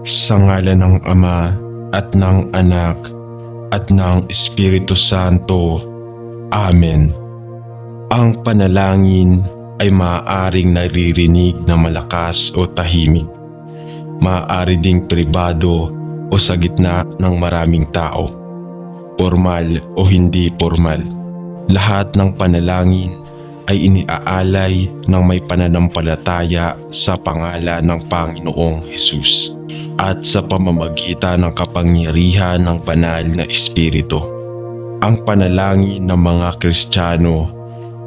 Sa ngalan ng Ama at ng Anak at ng Espiritu Santo. Amen. Ang panalangin ay maaaring naririnig na malakas o tahimik. Maaari ding pribado o sa gitna ng maraming tao. Formal o hindi formal. Lahat ng panalangin ay iniaalay ng may pananampalataya sa pangalan ng Panginoong Hesus at sa pamamagitan ng kapangyarihan ng banal na Espiritu. Ang panalangin ng mga Kristiyano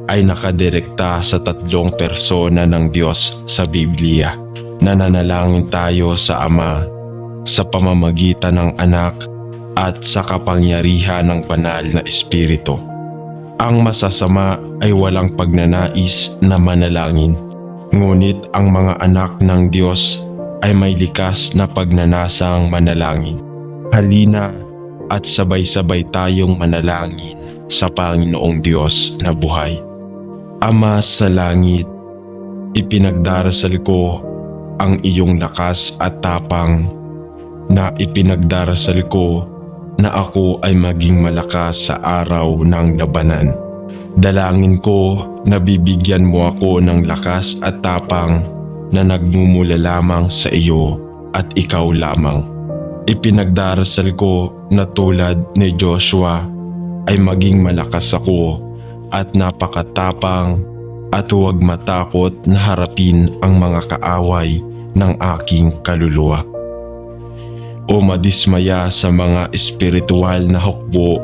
ay nakadirekta sa tatlong persona ng Diyos sa Biblia. Nananalangin tayo sa Ama sa pamamagitan ng Anak at sa kapangyarihan ng banal na Espiritu. Ang masasama ay walang pagnanais na manalangin, ngunit ang mga anak ng Diyos ay may likas na pagnanasang manalangin. Halina at sabay-sabay tayong manalangin sa Panginoong Diyos na buhay. Ama sa langit, ipinagdarasal ko ang iyong lakas at tapang na ipinagdarasal ko na ako ay maging malakas sa araw ng labanan. Dalangin ko na bibigyan mo ako ng lakas at tapang na nagmumula lamang sa iyo at ikaw lamang. Ipinagdarasal ko na tulad ni Joshua ay maging malakas ako at napakatapang at huwag matakot na harapin ang mga kaaway ng aking kaluluwa o madismaya sa mga espiritual na hukbo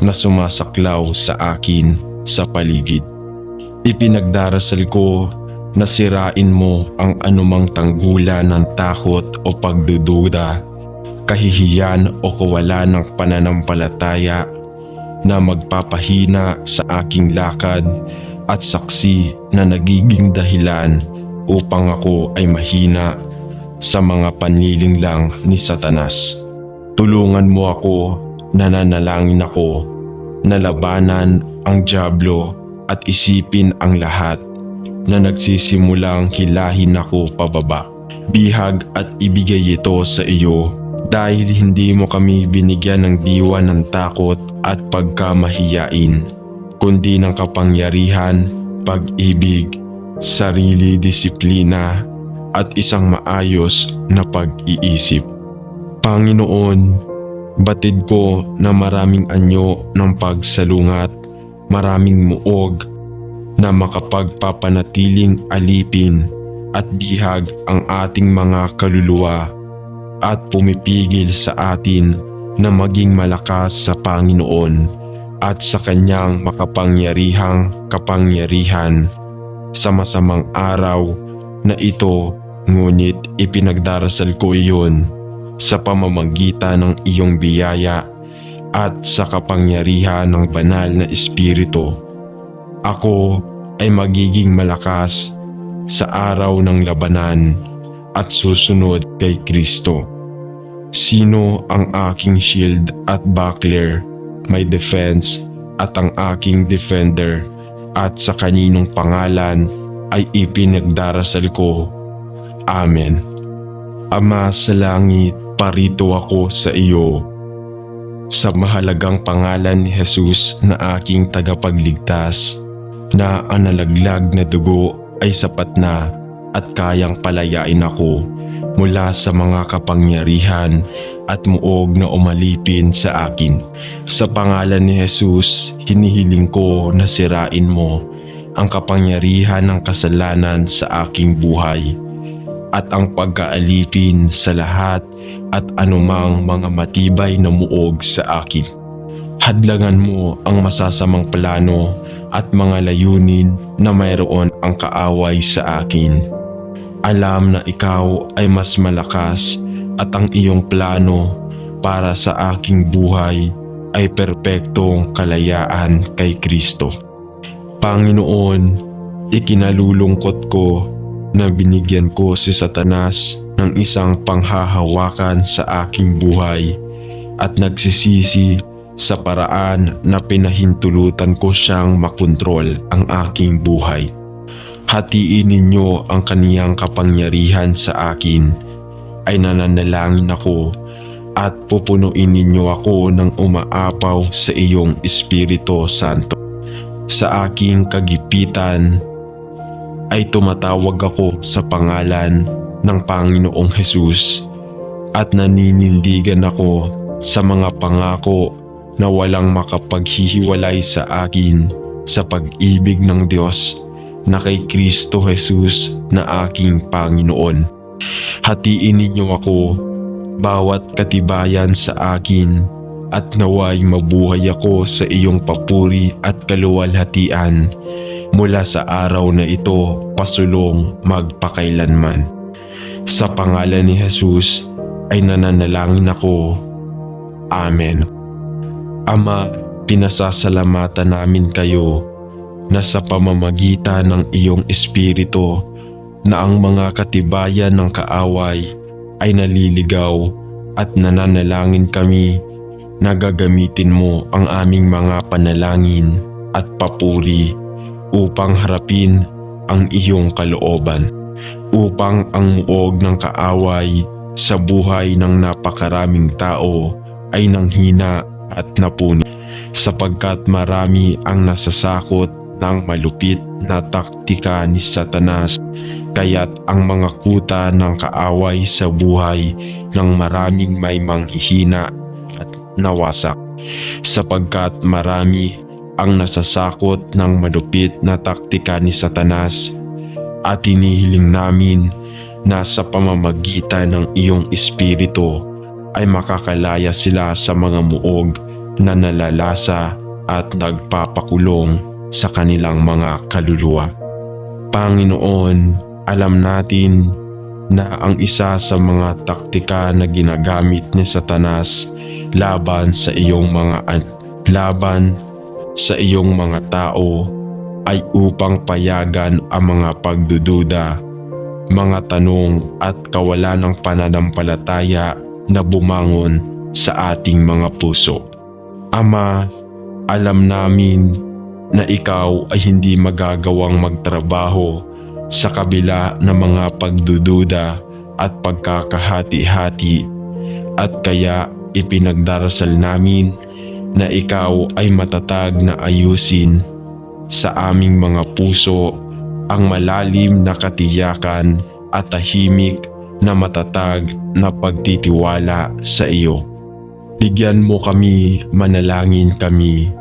na sumasaklaw sa akin sa paligid. Ipinagdarasal ko na sirain mo ang anumang tanggulan ng takot o pagdududa, kahihiyan o kawalan ng pananampalataya na magpapahina sa aking lakad at saksi na nagiging dahilan upang ako ay mahina sa mga panliling lang ni Satanas. Tulungan mo ako, nananalangin ako, na labanan ang dyablo at isipin ang lahat na nagsisimulang hilahin ako pababa. Bihag at ibigay ito sa iyo dahil hindi mo kami binigyan ng diwa ng takot at pagkamahiyain, kundi ng kapangyarihan, pag-ibig, sarili disiplina, at isang maayos na pag-iisip. Panginoon, batid ko na maraming anyo ng pagsalungat, maraming muog na makapagpapanatiling alipin at bihag ang ating mga kaluluwa at pumipigil sa atin na maging malakas sa Panginoon at sa Kanyang makapangyarihang kapangyarihan sa masamang araw na ito. Ngunit ipinagdarasal ko iyon sa pamamagitan ng iyong biyaya at sa kapangyarihan ng banal na Espiritu. Ako ay magiging malakas sa araw ng labanan at susunod kay Kristo. Sino ang aking shield at buckler, my defense at ang aking defender, at sa kaninong pangalan ay ipinagdarasal ko. Amen. Ama sa langit, parito ako sa iyo. Sa mahalagang pangalan ni Jesus na aking tagapagligtas, na ang nalaglag na dugo ay sapat na at kayang palayain ako mula sa mga kapangyarihan at muog na umalipin sa akin. Sa pangalan ni Jesus, hinihiling ko na sirain mo ang kapangyarihan ng kasalanan sa aking buhay at ang pagkaalipin sa lahat at anumang mga matibay na muog sa akin. Hadlangan mo ang masasamang plano at mga layunin na mayroon ang kaaway sa akin. Alam na ikaw ay mas malakas at ang iyong plano para sa aking buhay ay perpektong kalayaan kay Kristo. Panginoon, ikinalulungkot ko na binigyan ko si Satanas ng isang panghahawakan sa aking buhay at nagsisisi sa paraan na pinahintulutan ko siyang makontrol ang aking buhay. Hatiin ninyo ang kaniyang kapangyarihan sa akin ay nananalangin ako at pupunuin ninyo ako ng umaapaw sa iyong Espiritu Santo. Sa aking kagipitan ay tumatawag ako sa pangalan ng Panginoong Hesus at naninindigan ako sa mga pangako na walang makapaghihiwalay sa akin sa pag-ibig ng Diyos na kay Kristo Jesus na aking Panginoon. Hatiin ninyo ako bawat katibayan sa akin at naway mabuhay ako sa iyong papuri at kaluwalhatian mula sa araw na ito pasulong magpakailanman. Sa pangalan ni Jesus ay nananalangin ako. Amen. Ama, pinasasalamatan namin kayo na sa pamamagitan ng iyong Espiritu na ang mga katibayan ng kaaway ay naliligaw at nananalangin kami na gagamitin mo ang aming mga panalangin at papuri upang harapin ang iyong kalooban, upang ang muog ng kaaway sa buhay ng napakaraming tao ay nanghina at napuno, sapagkat marami ang nasasakot ng malupit na taktika ni Satanas, kaya't ang mga kuta ng kaaway sa buhay ng maraming may manghihina at nawasak, sapagkat marami ang nasasakot ng malupit na taktika ni Satanas, at hinihiling namin na sa pamamagitan ng iyong Espiritu ay makakalaya sila sa mga muog na nalalasa at nagpapakulong sa kanilang mga kaluluwa. Panginoon, alam natin na ang isa sa mga taktika na ginagamit ni Satanas laban sa iyong mga tao ay upang payagan ang mga pagdududa, mga tanong at kawalan ng pananampalataya na bumangon sa ating mga puso. Ama, alam namin na ikaw ay hindi magagawang magtrabaho sa kabila ng mga pagdududa at pagkakahati-hati, at kaya ipinagdarasal namin na ikaw ay matatag na ayusin sa aming mga puso ang malalim na katiyakan at tahimik na matatag na pagtitiwala sa iyo. Bigyan mo kami, manalangin kami,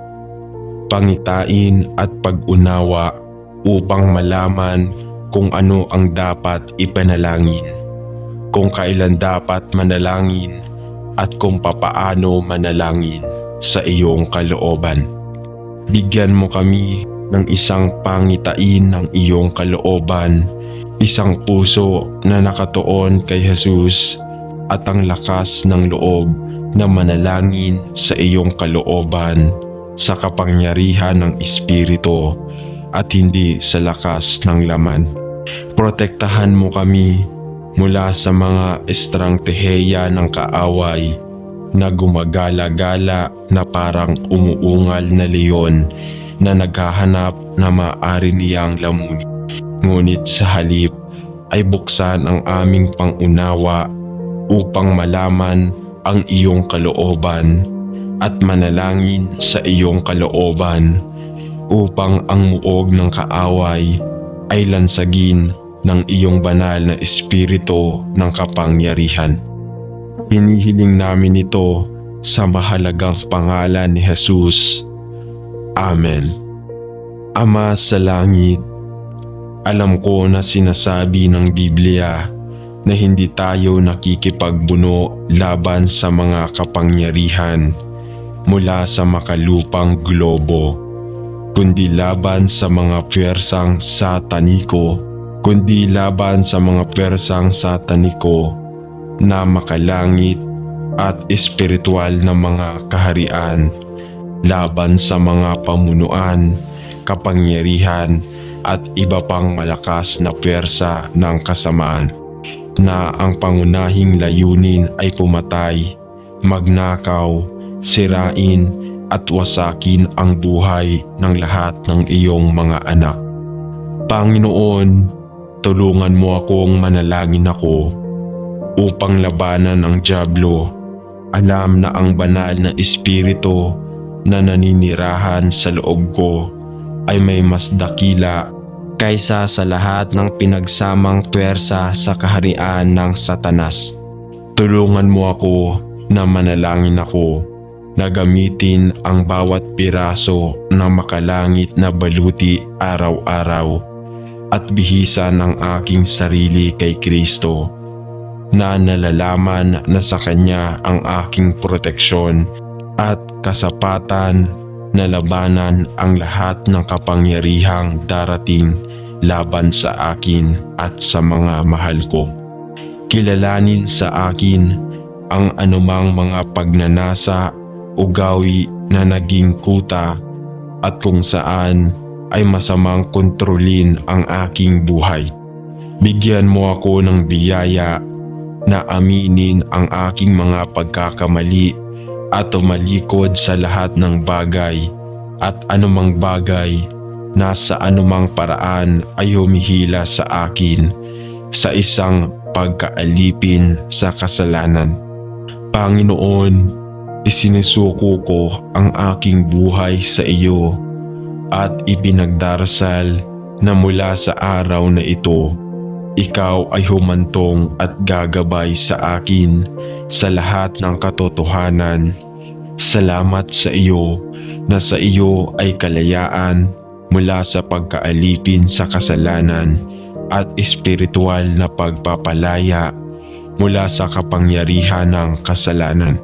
pangitain at pag-unawa upang malaman kung ano ang dapat ipanalangin, kung kailan dapat manalangin at kung papaano manalangin sa iyong kalooban. Bigyan mo kami ng isang pangitain ng iyong kalooban, isang puso na nakatuon kay Jesus at ang lakas ng loob na manalangin sa iyong kalooban sa kapangyarihan ng Espiritu at hindi sa lakas ng laman. Protektahan mo kami mula sa mga estrangteheya ng kaaway na gumagala-gala na parang umuungal na leon na naghahanap na maaari niyang lamunin. Ngunit sa halip ay buksan ang aming pangunawa upang malaman ang iyong kalooban at manalangin sa iyong kalooban upang ang muog ng kaaway ay lansagin ng iyong banal na Espiritu ng kapangyarihan. Hinihiling namin ito sa mahalagang pangalan ni Jesus. Amen. Ama sa langit, alam ko na sinasabi ng Biblia na hindi tayo nakikipagbuno laban sa mga kapangyarihan mula sa makalupang globo, kundi laban sa mga puwersang sataniko, na makalangit at espiritual na mga kaharian, laban sa mga pamunuan, kapangyarihan at iba pang malakas na puwersa ng kasamaan, na ang pangunahing layunin ay pumatay, magnakaw, sirain at wasakin ang buhay ng lahat ng iyong mga anak. Panginoon, tulungan mo akong manalangin ako upang labanan ang dyablo. Alam na ang banal na espiritu na naninirahan sa loob ko ay may mas dakila kaysa sa lahat ng pinagsamang puwersa sa kaharian ng Satanas. Tulungan mo ako na manalangin ako na gamitin ang bawat piraso ng makalangit na baluti araw-araw at bihisan ng aking sarili kay Kristo, na nalalaman na sa Kanya ang aking proteksyon at kasapatan na labanan ang lahat ng kapangyarihang darating laban sa akin at sa mga mahal ko. Kilalanin sa akin ang anumang mga pagnanasa o gawi na naging kuta at kung saan ay masamang kontrolin ang aking buhay. Bigyan mo ako ng biyaya na aminin ang aking mga pagkakamali at tumalikod sa lahat ng bagay at anumang bagay na sa anumang paraan ay humihila sa akin sa isang pagkaalipin sa kasalanan. Panginoon, isinusuko ko ang aking buhay sa iyo at ipinagdarasal na mula sa araw na ito, ikaw ay humantong at gagabay sa akin sa lahat ng katotohanan. Salamat sa iyo na sa iyo ay kalayaan mula sa pagkaalipin sa kasalanan at espiritual na pagpapalaya mula sa kapangyarihan ng kasalanan,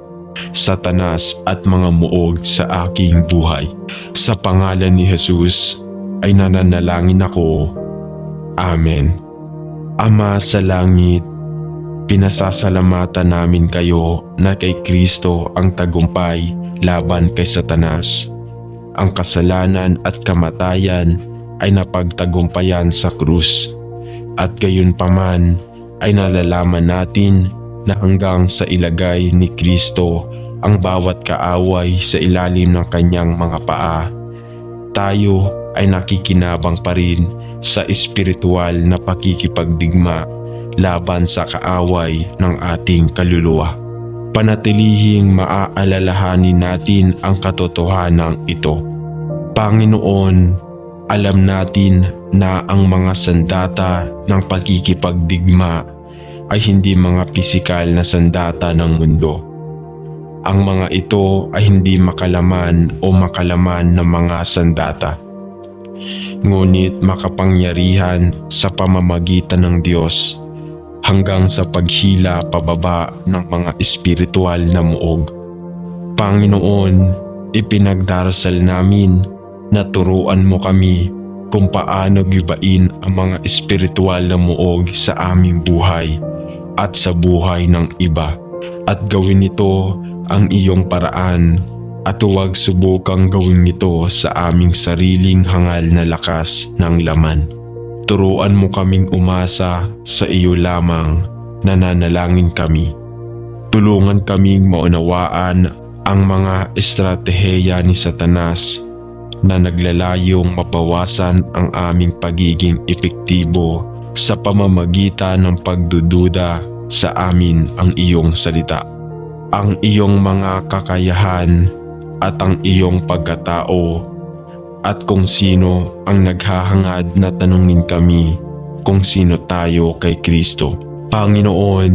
Satanas at mga muog sa aking buhay. Sa pangalan ni Jesus ay nananalangin ako. Amen. Ama sa langit, pinasasalamatan namin kayo na kay Kristo ang tagumpay laban kay Satanas. Ang kasalanan at kamatayan ay napagtagumpayan sa krus. At gayon paman ay nalalaman natin na hanggang sa ilagay ni Kristo ang bawat kaaway sa ilalim ng kanyang mga paa, tayo ay nakikinabang pa rin sa espiritual na pakikipagdigma laban sa kaaway ng ating kaluluwa. Panatilihing maaalalahanin natin ang katotohanan ito. Panginoon, alam natin na ang mga sandata ng pakikipagdigma ay hindi mga pisikal na sandata ng mundo. Ang mga ito ay hindi makalaman o makalaman ng mga sandata, ngunit makapangyarihan sa pamamagitan ng Diyos hanggang sa paghila pababa ng mga espiritual na muog. Panginoon, ipinagdarasal namin na turuan mo kami kung paano gibain ang mga espiritual na muog sa aming buhay at sa buhay ng iba, at gawin ito ang iyong paraan at huwag subukang gawin ito sa aming sariling hangal na lakas ng laman. Turuan mo kaming umasa sa iyo lamang, nananalangin kami. Tulungan kaming maunawaan ang mga estratehiya ni Satanas na naglalayong mabawasan ang aming pagiging epektibo sa pamamagitan ng pagdududa sa amin ang iyong salita, ang iyong mga kakayahan at ang iyong pagkatao, at kung sino ang naghahangad na tanungin kami kung sino tayo kay Kristo. Panginoon,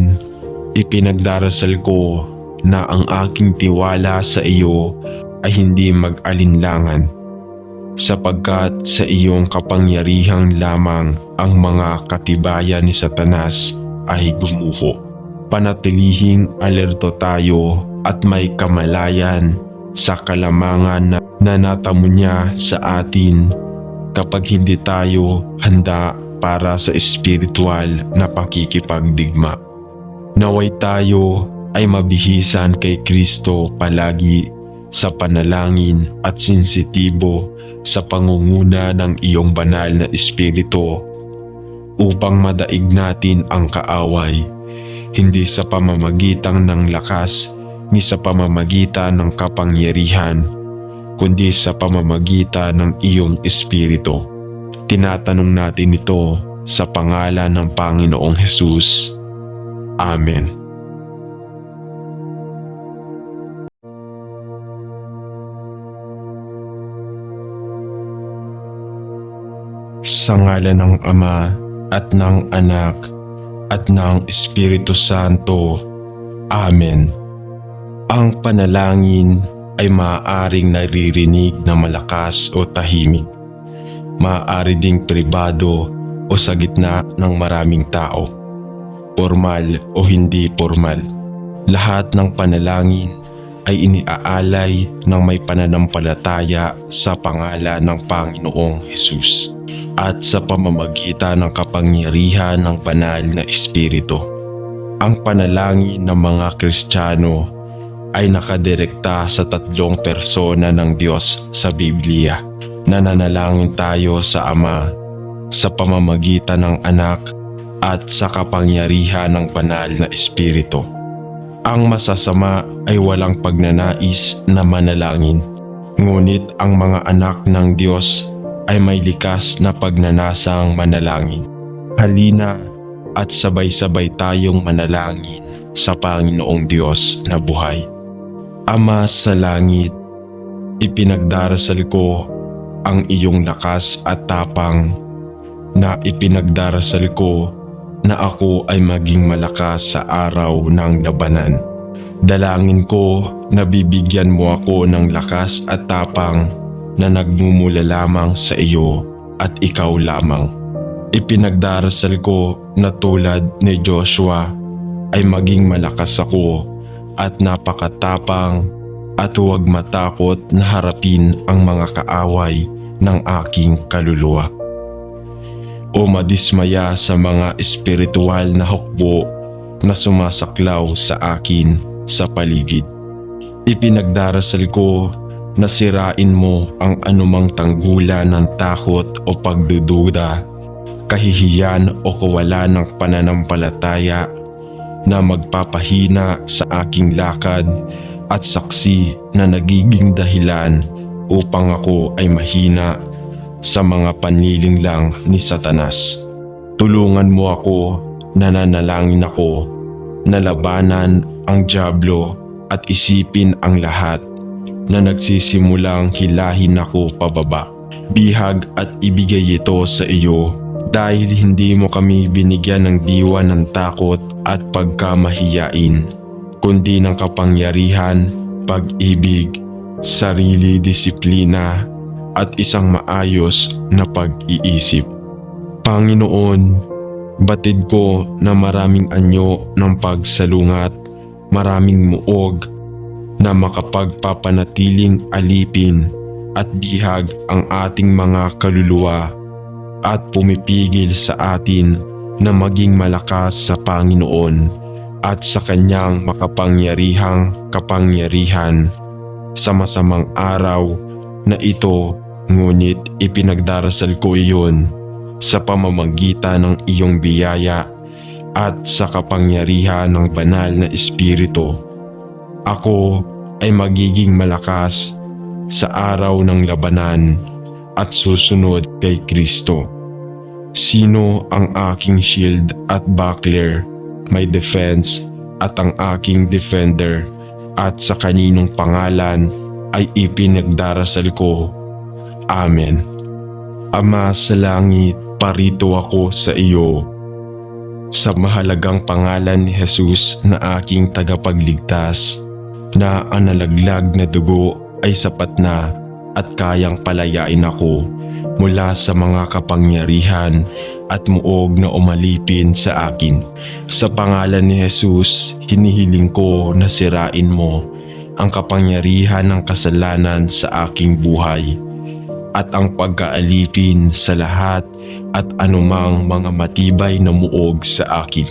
ipinagdarasal ko na ang aking tiwala sa iyo ay hindi mag-alinlangan, sapagkat sa iyong kapangyarihang lamang ang mga katibayan ni Satanas ay gumuho. Panatilihing alerto tayo at may kamalayan sa kalamangan na natamo niya sa atin kapag hindi tayo handa para sa espiritual na pakikipagdigma. Naway tayo ay mabihisan kay Kristo palagi sa panalangin at sensitibo sa pangunguna ng iyong banal na espiritu upang madaig natin ang kaaway, hindi sa pamamagitan ng lakas ni sa pamamagitan ng kapangyarihan, kundi sa pamamagitan ng iyong espiritu. Tinatanong natin ito sa pangalan ng Panginoong Hesus. Amen. Sa ngalan ng Ama at ng Anak at ng Espiritu Santo. Amen. Ang panalangin ay maaaring naririnig na malakas o tahimik. Maaari ding pribado o sa gitna ng maraming tao. Formal o hindi formal. Lahat ng panalangin ay iniaalay ng may pananampalataya sa pangalan ng Panginoong Hesus at sa pamamagitan ng kapangyarihan ng banal na Espiritu. Ang panalangin ng mga Kristiyano ay nakadirekta sa tatlong persona ng Diyos sa Biblia. Nananalangin tayo sa Ama sa pamamagitan ng Anak at sa kapangyarihan ng banal na Espiritu. Ang masasama ay walang pagnanais na manalangin, ngunit ang mga anak ng Diyos ay may likas na pagnanasang manalangin. Halina at sabay-sabay tayong manalangin sa Panginoong Diyos na buhay. Ama sa langit, ipinagdarasal ko ang iyong lakas at tapang, na ipinagdarasal ko na ako ay maging malakas sa araw ng labanan. Dalangin ko na bibigyan mo ako ng lakas at tapang na nagmumula lamang sa iyo at ikaw lamang. Ipinagdarasal ko na tulad ni Joshua ay maging malakas ako at napakatapang at huwag matakot na harapin ang mga kaaway ng aking kaluluwa o madismaya sa mga espiritual na hukbo na sumasaklaw sa akin sa paligid. Ipinagdarasal ko na sirain mo ang anumang tanggulan ng takot o pagdududa, kahihiyan o kawalan ng pananampalataya na magpapahina sa aking lakad at saksi na nagiging dahilan upang ako ay mahina sa mga panliling lang ni Satanas. Tulungan mo ako, nananalangin ako, na labanan ang dyablo at isipin ang lahat na nagsisimulang hilahin ako pababa. Bihag at ibigay ito sa iyo dahil hindi mo kami binigyan ng diwa ng takot at pagkamahiyain, kundi ng kapangyarihan, pag-ibig, sarili disiplina at isang maayos na pag-iisip. Panginoon, batid ko na maraming anyo ng pagsalungat, maraming muog na makapagpapanatiling alipin at bihag ang ating mga kaluluwa at pumipigil sa atin na maging malakas sa Panginoon at sa Kanyang makapangyarihang kapangyarihan sa masamang araw na ito, ngunit ipinagdarasal ko iyon sa pamamagitan ng iyong biyaya at sa kapangyarihan ng banal na Espiritu. Ako ay magiging malakas sa araw ng labanan at susunod kay Kristo. Sino ang aking shield at buckler, my defense at ang aking defender, at sa kaninong pangalan ay ipinagdarasal ko. Amen. Ama sa langit, parito ako sa iyo. Sa mahalagang pangalan ni Jesus na aking tagapagligtas, na ang nalaglag na dugo ay sapat na at kayang palayain ako mula sa mga kapangyarihan at muog na umalipin sa akin. Sa pangalan ni Jesus, hinihiling ko na sirain mo ang kapangyarihan ng kasalanan sa aking buhay at ang pagkaalipin sa lahat at anumang mga matibay na muog sa akin.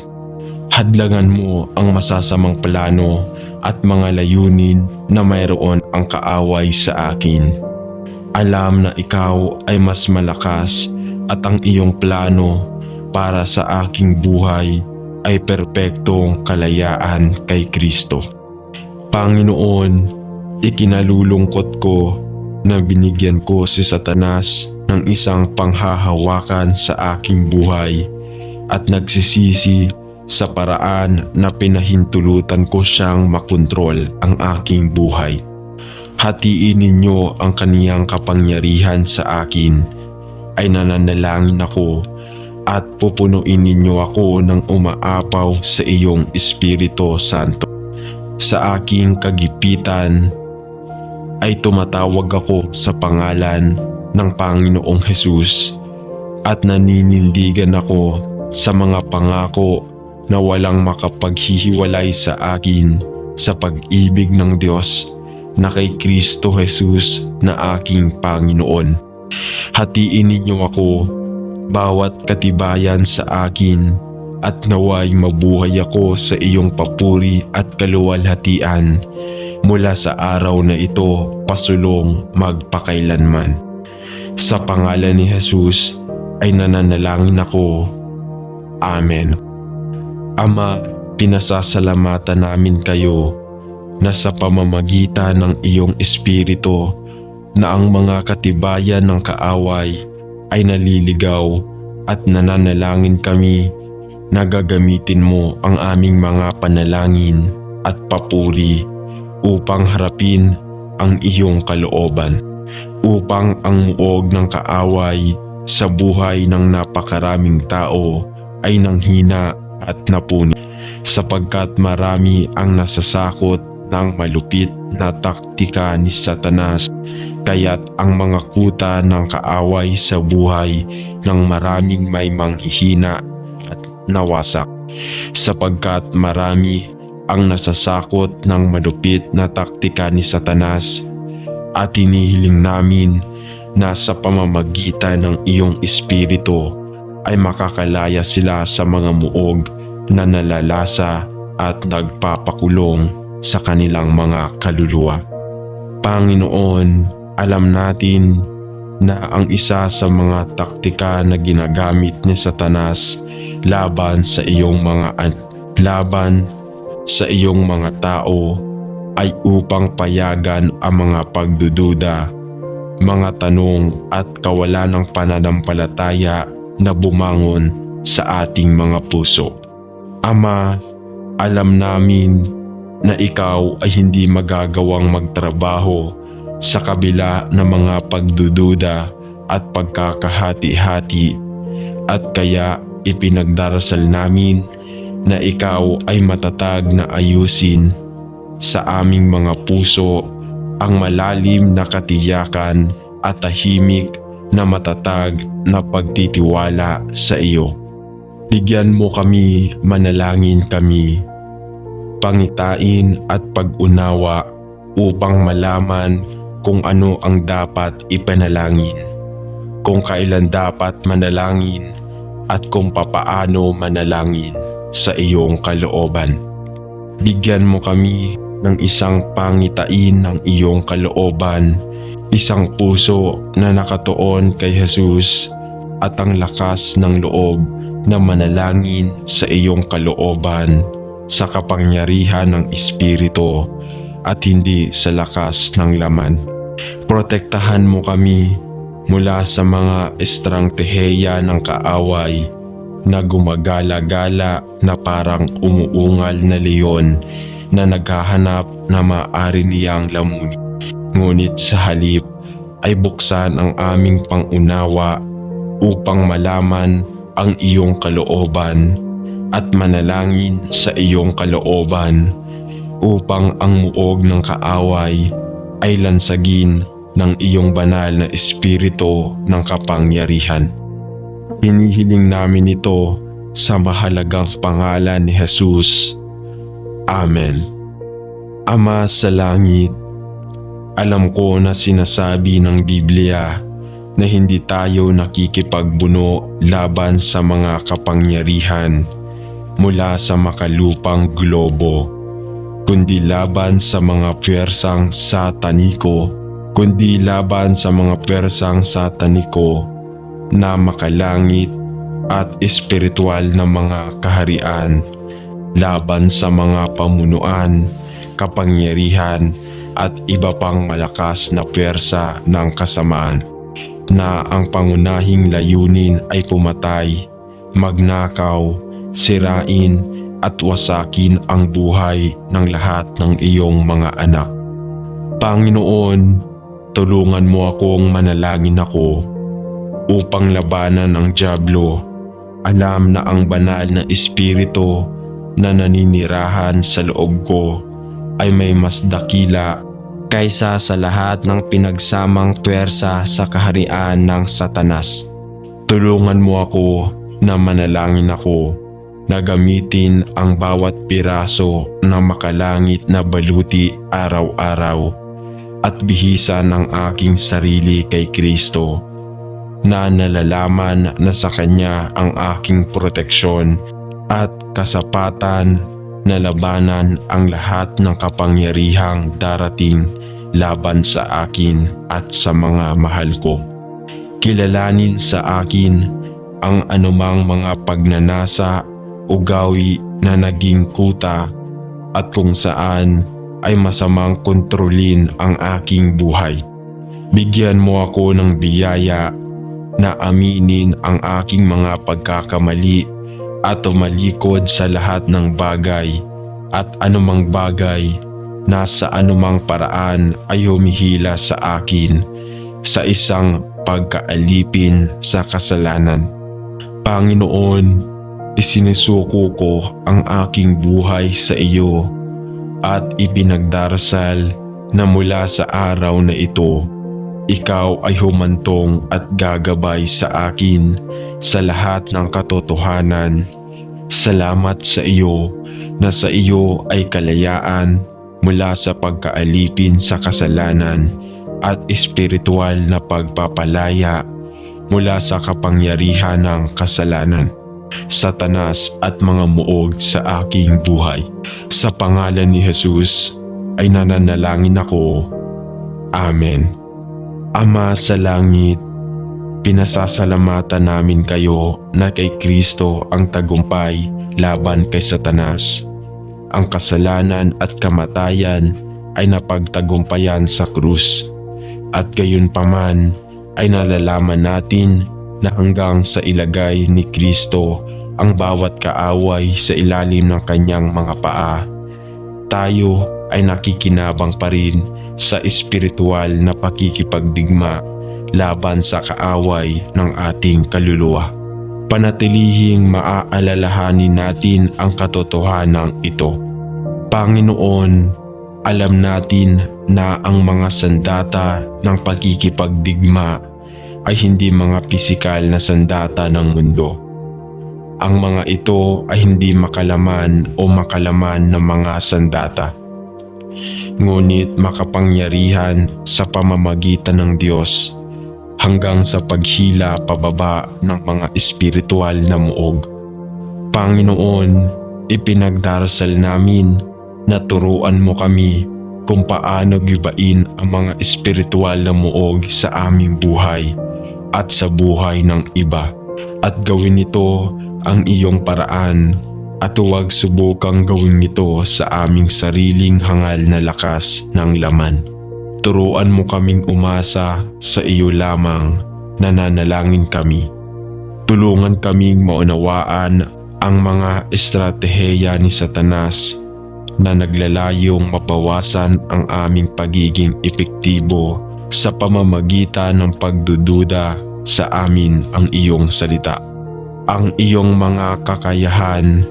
Hadlangan mo ang masasamang plano at mga layunin na mayroon ang kaaway sa akin. Alam na ikaw ay mas malakas at ang iyong plano para sa aking buhay ay perpektong kalayaan kay Kristo. Panginoon, ikinalulungkot ko na binigyan ko si Satanas ng isang panghahawakan sa aking buhay at nagsisisi sa paraan na pinahintulutan ko siyang makontrol ang aking buhay. Hatiin ninyo ang kaniyang kapangyarihan sa akin, ay nananalangin ako, at pupunuin ninyo ako ng umaapaw sa iyong Espiritu Santo. Sa aking kagipitan ay tumatawag ako sa pangalan ng Panginoong Hesus, at naninindigan ako sa mga pangako na walang makapaghihiwalay sa akin sa pag-ibig ng Diyos na kay Kristo Jesus na aking Panginoon. Hatiin ninyo ako, bawat katibayan sa akin, at naway mabuhay ako sa iyong papuri at kaluwalhatian mula sa araw na ito pasulong magpakailanman. Sa pangalan ni Jesus ay nananalangin ako. Amen. Ama, pinasasalamatan namin kayo na sa pamamagitan ng iyong Espiritu na ang mga katibayan ng kaaway ay naliligaw, at nananalangin kami na gagamitin mo ang aming mga panalangin at papuri upang harapin ang iyong kalooban, upang ang muog ng kaaway sa buhay ng napakaraming tao ay nanghina at napuni, sapagkat marami ang nasasakot ng malupit na taktika ni Satanas, kaya't ang mga kuta ng kaaway sa buhay ng maraming may manghihina at nawasak, sapagkat marami ang nasasakot ng malupit na taktika ni Satanas, at hinihiling namin na sa pamamagitan ng iyong Espiritu ay makakalaya sila sa mga muog na nalalasa at nagpapakulong sa kanilang mga kaluluwa. Panginoon, alam natin na ang isa sa mga taktika na ginagamit ni Satanas laban sa iyong mga tao ay upang payagan ang mga pagdududa, mga tanong at kawalan ng pananampalataya na bumangon sa ating mga puso. Ama, alam namin na ikaw ay hindi magagawang magtrabaho sa kabila ng mga pagdududa at pagkakahati-hati, at kaya ipinagdarasal namin na ikaw ay matatag na ayusin sa aming mga puso ang malalim na katiyakan at tahimik na matatag na pagtitiwala sa iyo. Bigyan mo kami, manalangin kami, pangitain at pag-unawa upang malaman kung ano ang dapat ipanalangin, kung kailan dapat manalangin, at kung papaano manalangin sa iyong kalooban. Bigyan mo kami ng isang pangitain ng iyong kalooban, isang puso na nakatuon kay Jesus, at ang lakas ng loob na manalangin sa iyong kalooban sa kapangyarihan ng Espiritu at hindi sa lakas ng laman. Protektahan mo kami mula sa mga estrangteheya ng kaaway na gumagala-gala na parang umuungal na leon na naghahanap na maaari niyang lamunin. Ngunit sa halip ay buksan ang aming pangunawa upang malaman ang iyong kalooban at manalangin sa iyong kalooban, upang ang muog ng kaaway ay lansagin ng iyong banal na Espiritu ng kapangyarihan. Hinihiling namin ito sa mahalagang pangalan ni Jesus. Amen. Ama sa langit, alam ko na sinasabi ng Biblia na hindi tayo nakikipagbuno laban sa mga kapangyarihan mula sa makalupang globo, kundi laban sa mga puwersang sataniko, na makalangit at espiritual na mga kaharian, laban sa mga pamunuan, kapangyarihan at iba pang malakas na puwersa ng kasamaan, na ang pangunahing layunin ay pumatay, magnakaw, sirain at wasakin ang buhay ng lahat ng iyong mga anak. Panginoon, tulungan mo akong manalangin ako upang labanan ang dyablo. Alam na ang banal na espiritu na naninirahan sa loob ko ay may mas dakila kaysa sa lahat ng pinagsamang puwersa sa kaharian ng Satanas. Tulungan mo ako na manalangin ako na gamitin ang bawat piraso ng makalangit na baluti araw-araw at bihisan ng aking sarili kay Kristo, na nalalaman na sa Kanya ang aking proteksyon at kasapatan na labanan ang lahat ng kapangyarihang darating laban sa akin at sa mga mahal ko. Kilalanin sa akin ang anumang mga pagnanasa o gawi na naging kuta at kung saan ay masamang kontrolin ang aking buhay. Bigyan mo ako ng biyaya na aminin ang aking mga pagkakamali at tumalikod sa lahat ng bagay at anumang bagay na sa anumang paraan ay humihila sa akin sa isang pagkaalipin sa kasalanan. Panginoon, isinusuko ko ang aking buhay sa iyo at ipinagdarasal na mula sa araw na ito, ikaw ay humantong at gagabay sa akin sa lahat ng katotohanan. Salamat sa iyo na sa iyo ay kalayaan mula sa pagkaalipin sa kasalanan at espiritual na pagpapalaya mula sa kapangyarihan ng kasalanan, Satanas at mga muog sa aking buhay. Sa pangalan ni Jesus ay nananalangin ako. Amen. Ama sa langit, pinasasalamatan namin kayo na kay Kristo ang tagumpay laban kay Satanas. Ang kasalanan at kamatayan ay napagtagumpayan sa krus, at gayunpaman ay nalalaman natin na hanggang sa ilagay ni Kristo ang bawat kaaway sa ilalim ng kanyang mga paa, tayo ay nakikinabang pa rin sa espiritual na pakikipagdigma laban sa kaaway ng ating kaluluwa. Panatilihing maaalalahanin natin ang katotohanan ito. Panginoon, alam natin na ang mga sandata ng pakikipagdigma ay hindi mga pisikal na sandata ng mundo. Ang mga ito ay hindi makalaman o makalaman ng mga sandata, ngunit makapangyarihan sa pamamagitan ng Diyos hanggang sa paghila pababa ng mga espiritual na muog. Panginoon, ipinagdarasal namin na turuan mo kami kung paano gibain ang mga espiritual na muog sa aming buhay at sa buhay ng iba, at gawin ito ang iyong paraan at huwag subukang gawin ito sa aming sariling hangal na lakas ng laman. Turuan mo kaming umasa sa iyo lamang, nananalangin kami. Tulungan kaming maunawaan ang mga estratehiya ni Satanas na naglalayong mabawasan ang aming pagiging epektibo sa pamamagitan ng pagdududa sa amin ang iyong salita, ang iyong mga kakayahan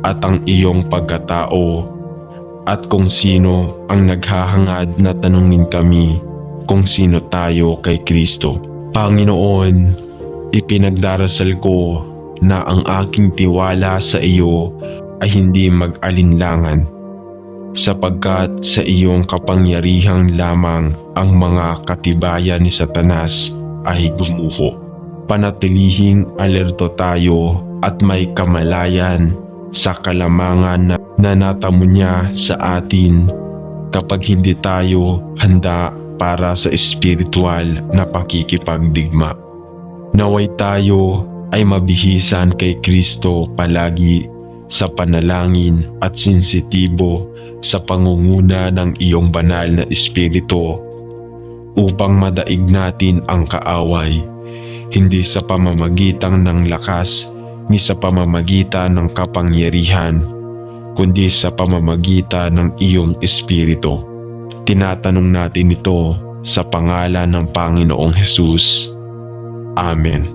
at ang iyong pagkatao, at kung sino ang naghahangad na tanungin kami kung sino tayo kay Kristo. Panginoon, ipinagdarasal ko na ang aking tiwala sa iyo ay hindi mag-alinlangan, sapagkat sa iyong kapangyarihan lamang ang mga katibayan ni Satanas ay gumuho. Panatilihing alerto tayo at may kamalayan sa kalamangan na natamo niya sa atin kapag hindi tayo handa para sa espiritual na pakikipagdigma. Naway tayo ay mabihisan kay Kristo palagi sa panalangin at sensitibo sa pangunguna ng iyong banal na espiritu upang madaig natin ang kaaway, hindi sa pamamagitan ng lakas ni sa pamamagitan ng kapangyarihan, kundi sa pamamagitan ng iyong Espiritu. Tinatanong natin ito sa pangalan ng Panginoong Hesus. Amen.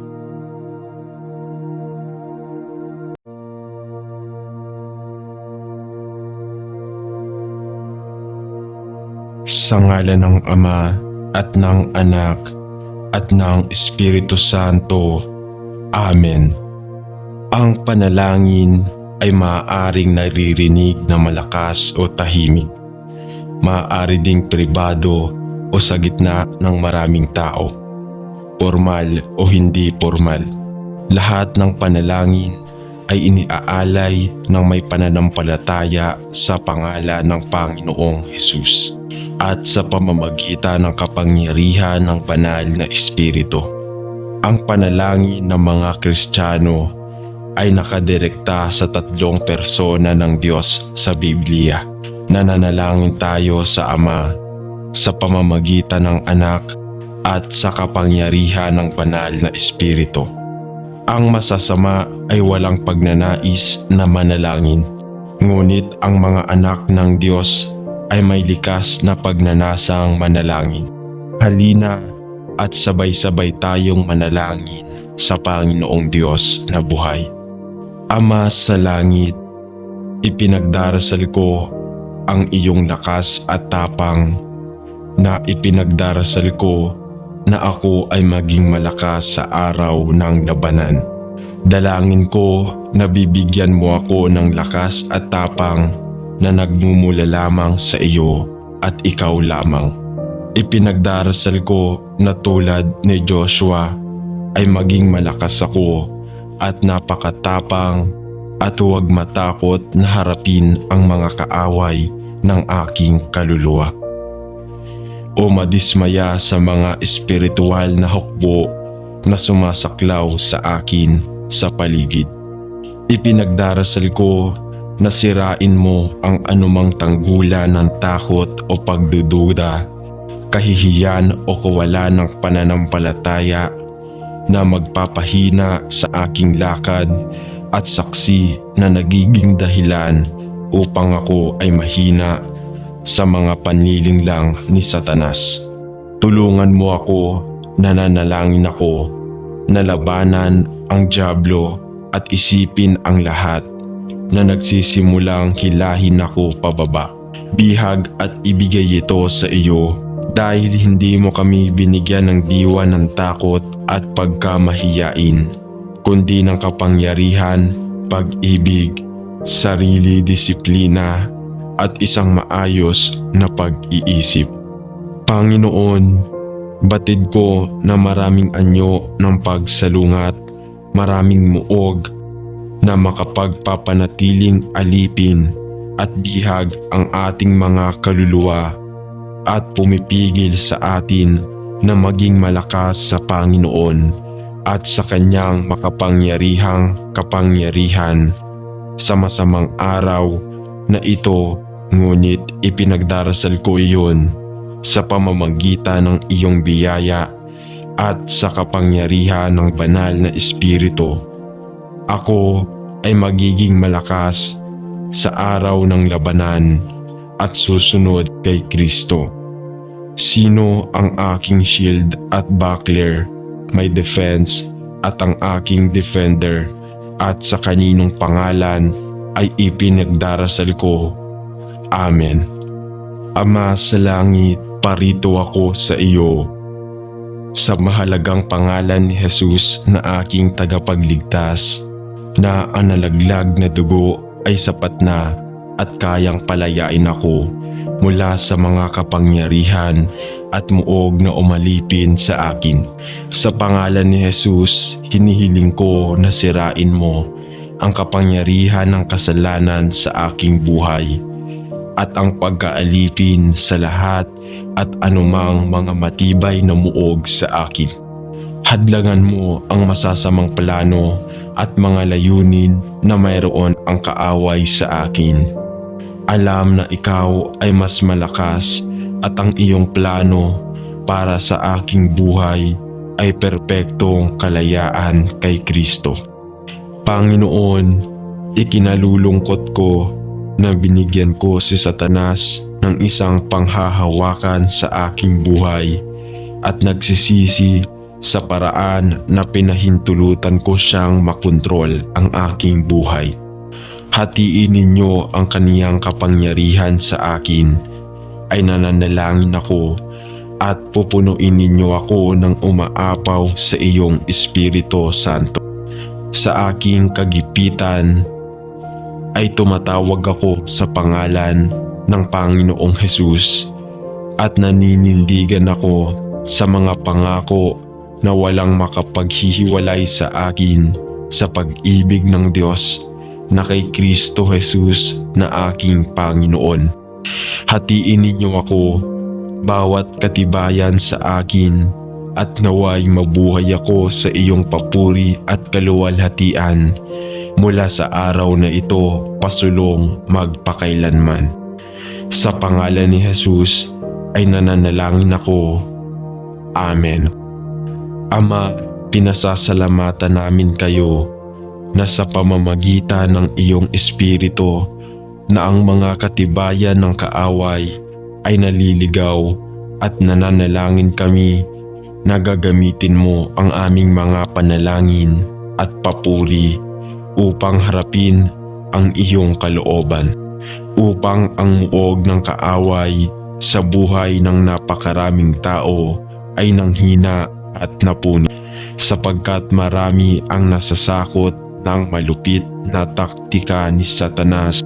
Sa ngalan ng Ama at ng Anak at ng Espiritu Santo. Amen. Ang panalangin ay maaaring naririnig na malakas o tahimik. Maaari ding pribado o sa gitna ng maraming tao. Formal o hindi formal. Lahat ng panalangin ay iniaalay ng may pananampalataya sa pangalan ng Panginoong Hesus at sa pamamagitan ng kapangyarihan ng banal na Espiritu. Ang panalangin ng mga Kristiyano ay nakadirekta sa tatlong persona ng Diyos sa Biblia. Nananalangin tayo sa Ama sa pamamagitan ng Anak at sa kapangyarihan ng banal na Espiritu. Ang masasama ay walang pagnanais na manalangin, ngunit ang mga anak ng Diyos ay may likas na pagnanasang manalangin. Halina at sabay-sabay tayong manalangin sa Panginoong Diyos na buhay. Ama sa langit, ipinagdarasal ko ang iyong lakas at tapang, na ipinagdarasal ko na ako ay maging malakas sa araw ng labanan. Dalangin ko na bibigyan mo ako ng lakas at tapang na nagmumula lamang sa iyo at ikaw lamang. Ipinagdarasal ko na tulad ni Joshua ay maging malakas ako at napakatapang at huwag matakot na harapin ang mga kaaway ng aking kaluluwa. O madismaya sa mga espiritual na hukbo na sumasaklaw sa akin sa paligid. Ipinagdarasal ko na sirain mo ang anumang tanggulan ng takot o pagdududa, kahihiyan o kawalan ng pananampalataya na magpapahina sa aking lakad at saksi na nagiging dahilan upang ako ay mahina sa mga paniling lang ni Satanas. Tulungan mo ako, nananalangin ako, na labanan ang dyablo at isipin ang lahat na nagsisimulang hilahin ako pababa. Bihag at ibigay ito sa iyo dahil hindi mo kami binigyan ng diwa ng takot at pagkamahiyain, kundi ng kapangyarihan, pag-ibig, sarili disiplina, at isang maayos na pag-iisip. Panginoon, batid ko na maraming anyo ng pagsalungat, maraming muog na makapagpapanatiling alipin at bihag ang ating mga kaluluwa at pumipigil sa atin na maging malakas sa Panginoon at sa Kanyang makapangyarihang kapangyarihan sa masamang araw na ito, ngunit ipinagdarasal ko iyon sa pamamagitan ng iyong biyaya at sa kapangyarihan ng banal na Espiritu. Ako ay magiging malakas sa araw ng labanan at susunod kay Kristo. Sino ang aking shield at buckler, my defense at ang aking defender, at sa kaninong pangalan ay ipinagdarasal ko. Amen. Ama sa langit, parito ako sa iyo. Sa mahalagang pangalan ni Jesus na aking tagapagligtas, na ang nalaglag na dugo ay sapat na at kayang palayain ako mula sa mga kapangyarihan at muog na umalipin sa akin. Sa pangalan ni Jesus, hinihiling ko na sirain mo ang kapangyarihan ng kasalanan sa aking buhay at ang pagkaalipin sa lahat at anumang mga matibay na muog sa akin. Hadlangan mo ang masasamang plano at mga layunin na mayroon ang kaaway sa akin. Alam na ikaw ay mas malakas at ang iyong plano para sa aking buhay ay perpektong kalayaan kay Kristo. Panginoon, ikinalulungkot ko na binigyan ko si Satanas ng isang panghahawakan sa aking buhay at nagsisisi sa paraan na pinahintulutan ko siyang makontrol ang aking buhay. Hatiin ninyo ang kaniyang kapangyarihan sa akin, ay nananalangin ako, at pupunuin ninyo ako ng umaapaw sa iyong Espiritu Santo. Sa aking kagipitan ay tumatawag ako sa pangalan ng Panginoong Hesus at naninindigan ako sa mga pangako na walang makapaghihiwalay sa akin sa pag-ibig ng Diyos na kay Kristo Jesus na aking Panginoon. Hatiin ninyo ako bawat katibayan sa akin at naway mabuhay ako sa iyong papuri at kaluwalhatian mula sa araw na ito pasulong magpakailanman. Sa pangalan ni Jesus ay nananalangin ako. Amen. Ama, pinasasalamatan namin kayo na sa pamamagitan ng iyong Espiritu na ang mga katibayan ng kaaway ay naliligaw at nananalangin kami na gagamitin mo ang aming mga panalangin at papuri upang harapin ang iyong kalooban, upang ang muog ng kaaway sa buhay ng napakaraming tao ay nanghina at napuno, sapagkat marami ang nasasakot ng malupit na taktika ni Satanas,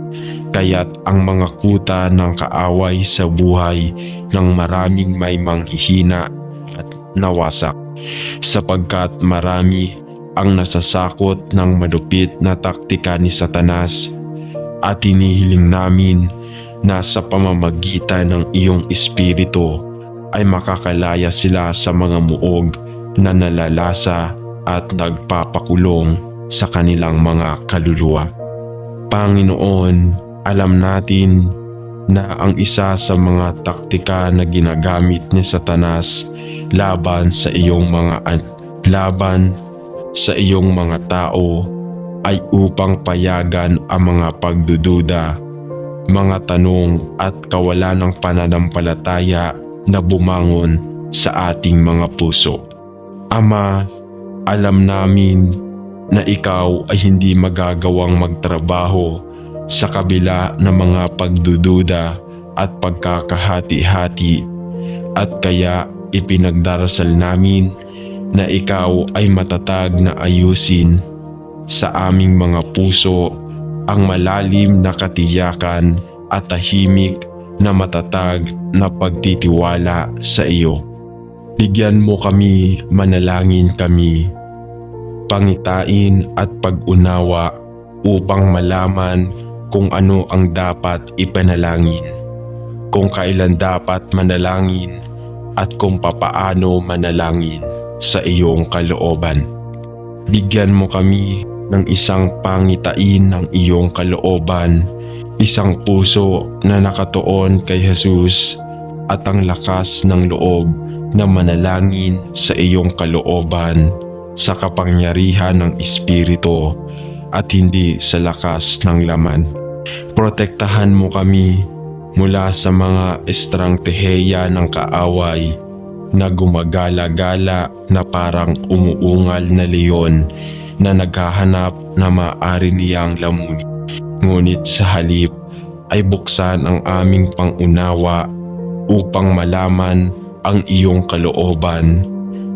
kaya't ang mga kuta ng kaaway sa buhay ng maraming may manghihina at nawasak, sapagkat marami ang nasasakot ng malupit na taktika ni Satanas, at hinihiling namin na sa pamamagitan ng iyong Espiritu ay makakalaya sila sa mga muog na nalalasa at nagpapakulong sa kanilang mga kaluluwa. Panginoon, alam natin na ang isa sa mga taktika na ginagamit ni Satanas laban sa iyong mga tao ay upang payagan ang mga pagdududa, mga tanong at kawalan ng pananampalataya na bumangon sa ating mga puso. Ama, alam namin na ikaw ay hindi magagawang magtrabaho sa kabila ng mga pagdududa at pagkakahati-hati, at kaya ipinagdarasal namin na ikaw ay matatag na ayusin sa aming mga puso ang malalim na katiyakan at tahimik na matatag na pagtitiwala sa iyo. Bigyan mo kami, manalangin kami, pangitain at pag-unawa upang malaman kung ano ang dapat ipanalangin, kung kailan dapat manalangin at kung papaano manalangin sa iyong kalooban. Bigyan mo kami ng isang pangitain ng iyong kalooban, isang puso na nakatuon kay Jesus at ang lakas ng loob na manalangin sa iyong kalooban sa kapangyarihan ng Espiritu at hindi sa lakas ng laman. Protektahan mo kami mula sa mga estrangteheya ng kaaway na gumagala-gala na parang umuungal na leon na naghahanap na maaari niyang lamunin. Ngunit sa halip ay buksan ang aming pangunawa upang malaman ang iyong kalooban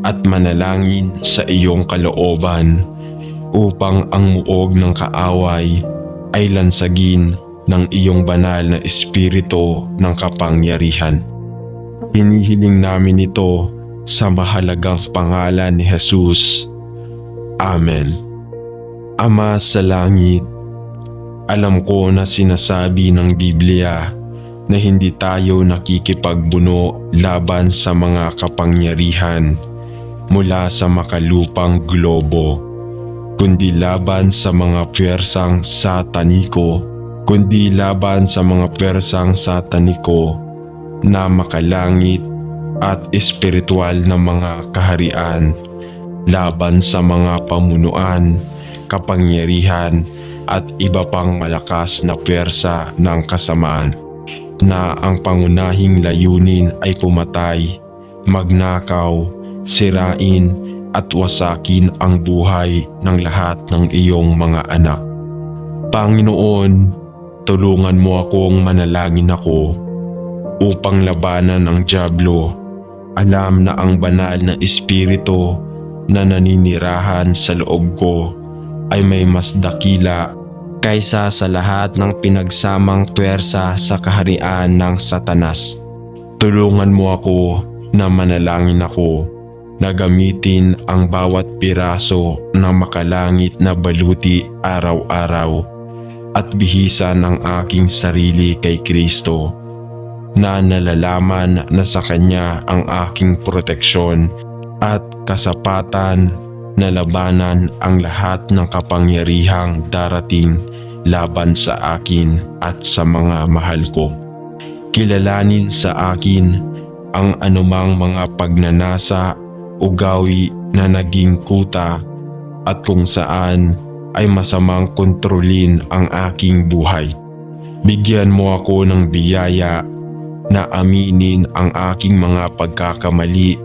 at manalangin sa iyong kalooban upang ang muog ng kaaway ay lansagin ng iyong banal na Espiritu ng kapangyarihan. Hinihiling namin ito sa mahalagang pangalan ni Jesus. Amen. Ama sa langit, alam ko na sinasabi ng Biblia na hindi tayo nakikipagbuno laban sa mga kapangyarihan mula sa makalupang globo, kundi laban sa mga pwersang sataniko, na makalangit at espiritual na mga kaharian, laban sa mga pamunuan, kapangyarihan at iba pang malakas na puwersa ng kasamaan na ang pangunahing layunin ay pumatay, magnakaw, sirain at wasakin ang buhay ng lahat ng iyong mga anak. Panginoon, tulungan mo akong manalangin ako upang labanan ang dyablo. Alam na ang banal na espiritu na naninirahan sa loob ko ay may mas dakila kaysa sa lahat ng pinagsamang puwersa sa kaharian ng Satanas. Tulungan mo ako na manalangin ako na gamitin ang bawat piraso ng makalangit na baluti araw-araw at bihisan ng aking sarili kay Kristo, na nalalaman na sa Kanya ang aking proteksyon at kasapatan na labanan ang lahat ng kapangyarihang darating laban sa akin at sa mga mahal ko. Kilalanin sa akin ang anumang mga pagnanasa o gawi na naging kuta at kung saan ay masamang kontrolin ang aking buhay. Bigyan mo ako ng biyaya na aminin ang aking mga pagkakamali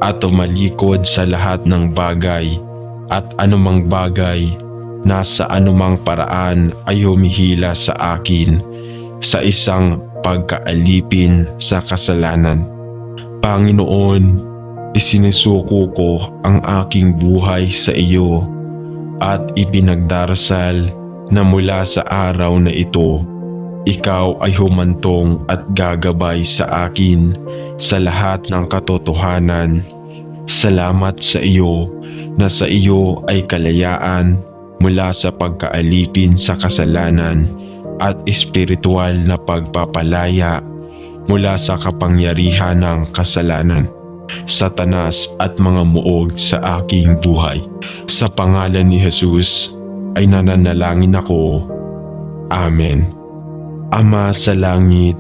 at tumalikod sa lahat ng bagay at anumang bagay na sa anumang paraan ay humihila sa akin sa isang pagkaalipin sa kasalanan. Panginoon, isinusuko ko ang aking buhay sa iyo at ipinagdarasal na mula sa araw na ito, ikaw ay humantong at gagabay sa akin sa lahat ng katotohanan. Salamat sa iyo na sa iyo ay kalayaan mula sa pagkaalipin sa kasalanan at espiritual na pagpapalaya mula sa kapangyarihan ng kasalanan, Satanas at mga muog sa aking buhay. Sa pangalan ni Jesus ay nananalangin ako. Amen. Ama sa langit,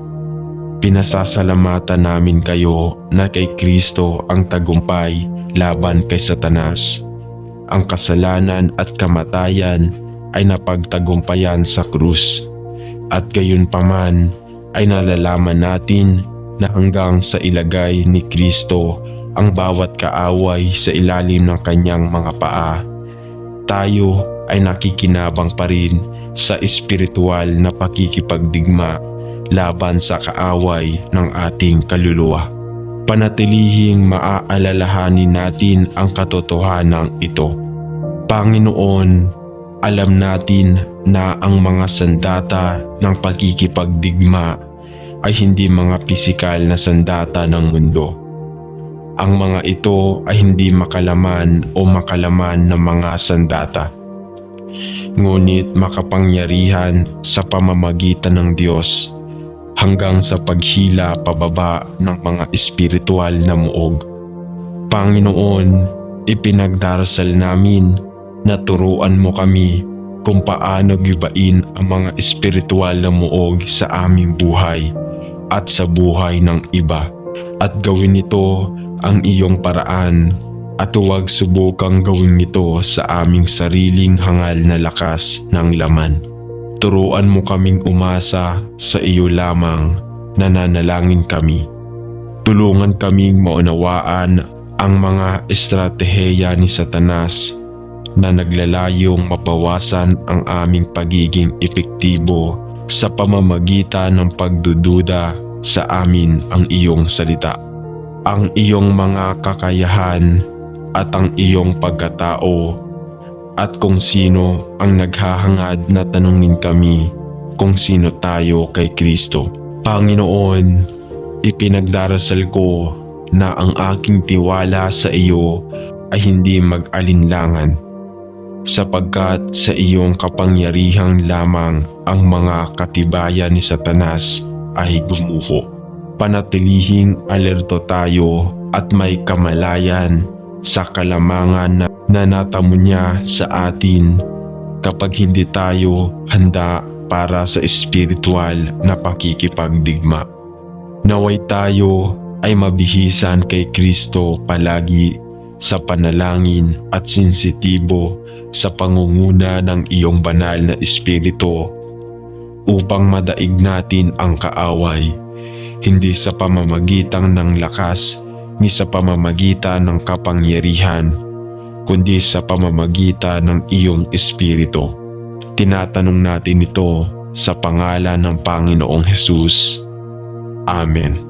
pinasasalamatan namin kayo na kay Kristo ang tagumpay laban kay Satanas. Ang kasalanan at kamatayan ay napagtagumpayan sa krus, at gayon paman ay nalalaman natin na hanggang sa ilagay ni Kristo ang bawat kaaway sa ilalim ng kanyang mga paa, tayo ay nakikinabang pa rin sa espiritual na pakikipagdigma laban sa kaaway ng ating kaluluwa. Panatilihing maaalalahanin natin ang katotohanan ito. Panginoon, alam natin na ang mga sandata ng pakikipagdigma ay hindi mga pisikal na sandata ng mundo. Ang mga ito ay hindi makalaman o makalaman ng mga sandata, ngunit makapangyarihan sa pamamagitan ng Diyos hanggang sa paghila pababa ng mga espiritual na muog. Panginoon, ipinagdarasal namin na turuan mo kami kung paano gibain ang mga espiritual na muog sa aming buhay at sa buhay ng iba, at gawin ito ang iyong paraan at huwag subukang gawin ito sa aming sariling hangal na lakas ng laman. Turuan mo kaming umasa sa iyo lamang, nananalangin kami. Tulungan kaming maunawaan ang mga estratehiya ni Satanas na naglalayong mabawasan ang aming pagiging epektibo sa pamamagitan ng pagdududa sa amin ang iyong salita, ang iyong mga kakayahan at ang iyong pagkatao, at kung sino ang naghahangad na tanungin kami kung sino tayo kay Kristo. Panginoon, ipinagdarasal ko na ang aking tiwala sa iyo ay hindi mag-alinlangan, sapagkat sa iyong kapangyarihan lamang ang mga katibayan ni Satanas ay gumuho. Panatilihing alerto tayo at may kamalayan sa kalamangan na natamo niya sa atin kapag hindi tayo handa para sa espiritual na pakikipagdigma. Naway tayo ay mabihisan kay Kristo palagi sa panalangin at sensitibo sa pangunguna ng iyong banal na Espiritu upang madaig natin ang kaaway, hindi sa pamamagitan ng lakas ni sa pamamagitan ng kapangyarihan, kundi sa pamamagitan ng iyong Espiritu. Tinatanong natin ito sa pangalan ng Panginoong Hesus. Amen.